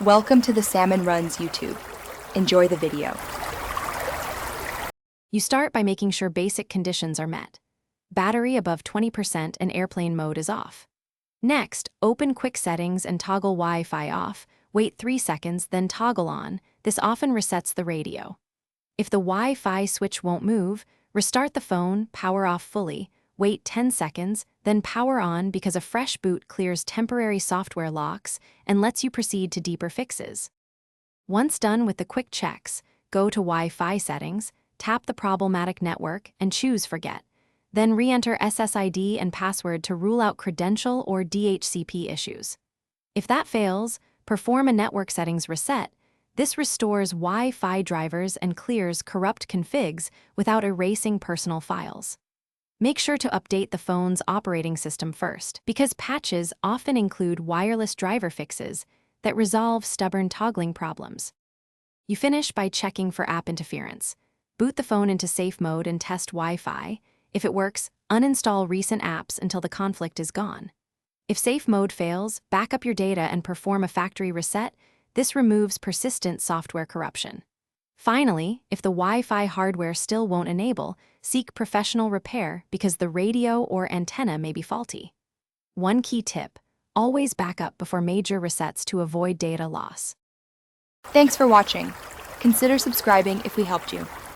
Welcome to the Salmon Runs YouTube. Enjoy the video. You start by making sure basic conditions are met. Battery above 20% and airplane mode is off. Next, open Quick Settings and toggle Wi-Fi off. Wait 3 seconds, then toggle on. This often resets the radio. If the Wi-Fi switch won't move, restart the phone, power off fully, wait 10 seconds, then power on because a fresh boot clears temporary software locks and lets you proceed to deeper fixes. Once done with the quick checks, go to Wi-Fi settings, tap the problematic network, and choose Forget. Then re-enter SSID and password to rule out credential or DHCP issues. If that fails, perform a network settings reset. This restores Wi-Fi drivers and clears corrupt configs without erasing personal files. Make sure to update the phone's operating system first, because patches often include wireless driver fixes that resolve stubborn toggling problems. You finish by checking for app interference. Boot the phone into safe mode and test Wi-Fi. If it works, uninstall recent apps until the conflict is gone. If safe mode fails, back up your data and perform a factory reset. This removes persistent software corruption. Finally, if the Wi-Fi hardware still won't enable, seek professional repair because the radio or antenna may be faulty. One key tip: always back up before major resets to avoid data loss. Thanks for watching. Consider subscribing if we helped you.